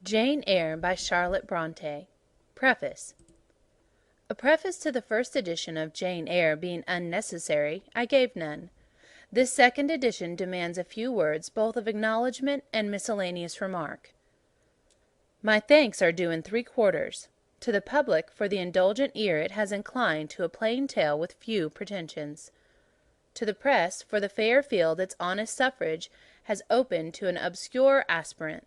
Jane Eyre by Charlotte Bronte. Preface. A preface to the first edition of Jane Eyre being unnecessary, I gave none. This second edition demands a few words both of acknowledgment and miscellaneous remark. My thanks are due in 3/4. To the public for the indulgent ear it has inclined to a plain tale with few pretensions. To the press for the fair field its honest suffrage has opened to an obscure aspirant.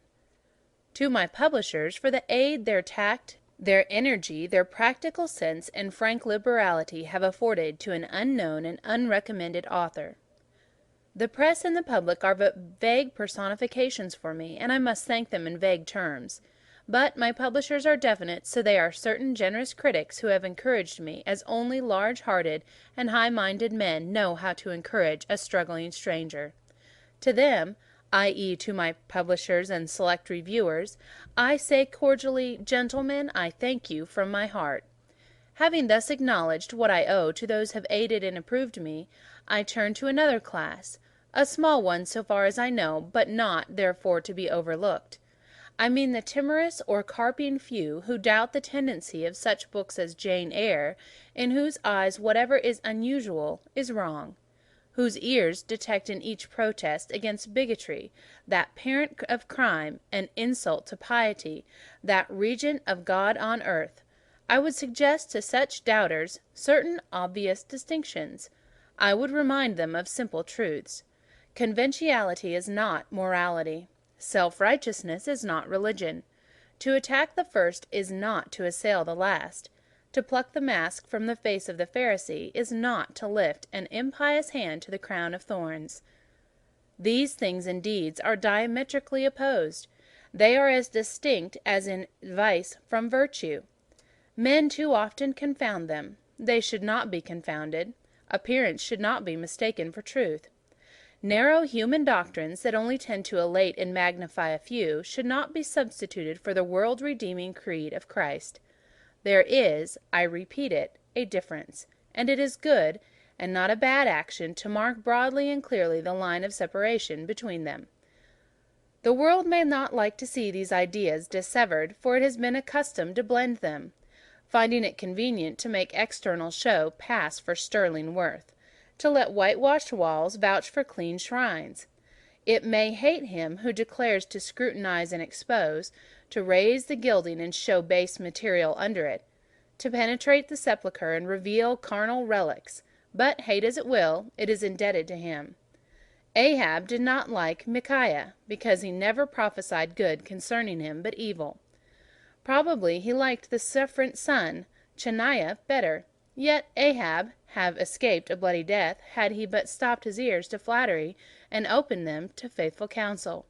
To my publishers for the aid their tact, their energy, their practical sense, and frank liberality have afforded to an unknown and unrecommended author. The press and the public are but vague personifications for me, and I must thank them in vague terms. But my publishers are definite, so they are certain generous critics who have encouraged me as only large-hearted and high-minded men know how to encourage a struggling stranger. To them, i.e. to my publishers and select reviewers, I say cordially, gentlemen, I thank you from my heart. Having thus acknowledged what I owe to those who have aided and approved me, I turn to another class, a small one so far as I know, but not, therefore, to be overlooked. I mean the timorous or carping few who doubt the tendency of such books as Jane Eyre, in whose eyes whatever is unusual is wrong, whose ears detect in each protest against bigotry, that parent of crime, and insult to piety, that regent of God on earth. I would suggest to such doubters certain obvious distinctions. I would remind them of simple truths. Conventionality is not morality. Self-righteousness is not religion. To attack the first is not to assail the last. To pluck the mask from the face of the Pharisee is not to lift an impious hand to the crown of thorns. These things and deeds are diametrically opposed. They are as distinct as in vice from virtue. Men too often confound them. They should not be confounded. Appearance should not be mistaken for truth. Narrow human doctrines that only tend to elate and magnify a few should not be substituted for the world-redeeming creed of Christ. There is, I repeat it, a difference, and it is good, and not a bad action, to mark broadly and clearly the line of separation between them. The world may not like to see these ideas dissevered, for it has been accustomed to blend them, finding it convenient to make external show pass for sterling worth, to let whitewashed walls vouch for clean shrines. It may hate him who declares to scrutinize and expose, to raise the gilding and show base material under it, to penetrate the sepulchre and reveal carnal relics, but hate as it will, it is indebted to him. Ahab did not like Micaiah, because he never prophesied good concerning him, but evil. Probably he liked the serpent's son, Chaniah, better. Yet Ahab have escaped a bloody death, had he but stopped his ears to flattery, and opened them to faithful counsel.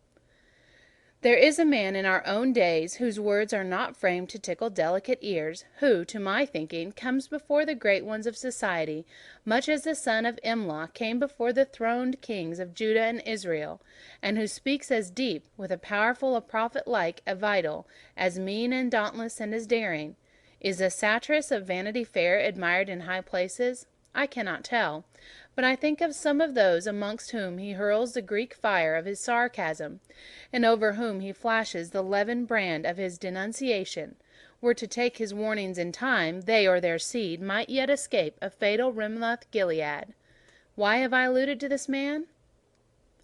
There is a man in our own days whose words are not framed to tickle delicate ears, who, to my thinking, comes before the great ones of society, much as the son of Imlah came before the throned kings of Judah and Israel, and who speaks as deep, with a powerful a prophet like a vital, as mean and dauntless and as daring. Is the satirist of Vanity Fair admired in high places? I cannot tell, but I think of some of those amongst whom he hurls the Greek fire of his sarcasm, and over whom he flashes the leaven brand of his denunciation. Were to take his warnings in time, they or their seed might yet escape a fatal Ramoth-Gilead. Why have I alluded to this man?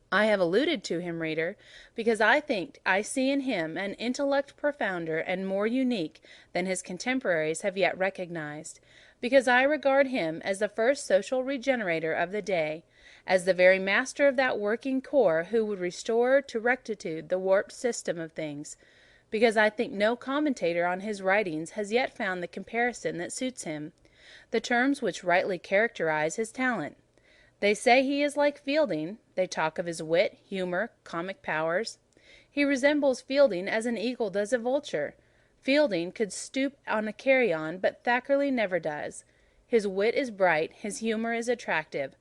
I have alluded to him, reader, because I think I see in him an intellect profounder and more unique than his contemporaries have yet recognized, because I regard him as the first social regenerator of the day, as the very master of that working corps who would restore to rectitude the warped system of things, because I think no commentator on his writings has yet found the comparison that suits him, the terms which rightly characterize his talent. They say he is like Fielding. They talk of his wit, humor, comic powers. He resembles Fielding as an eagle does a vulture. Fielding could stoop on a carrion, but Thackeray never does. His wit is bright, his humor is attractive,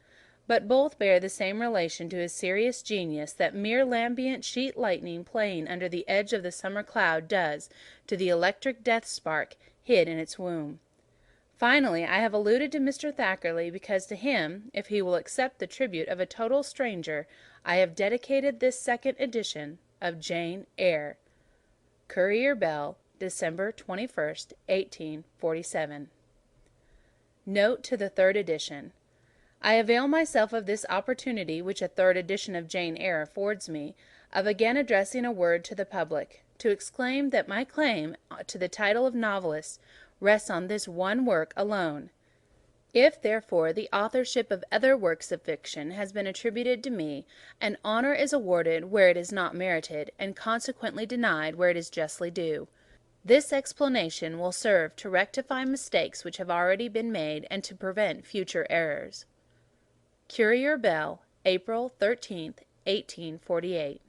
but both bear the same relation to his serious genius that mere lambent sheet lightning playing under the edge of the summer cloud does to the electric death-spark hid in its womb. Finally, I have alluded to Mr. Thackeray because to him, if he will accept the tribute of a total stranger, I have dedicated this second edition of Jane Eyre. Courier Bell, December 21st, 1847. Note to the third edition. I avail myself of this opportunity which a third edition of Jane Eyre affords me, of again addressing a word to the public, to exclaim that my claim to the title of novelist rests on this one work alone. If, therefore, the authorship of other works of fiction has been attributed to me, and honour is awarded where it is not merited, and consequently denied where it is justly due, this explanation will serve to rectify mistakes which have already been made, and to prevent future errors. Courier Bell, April 13th, 1848.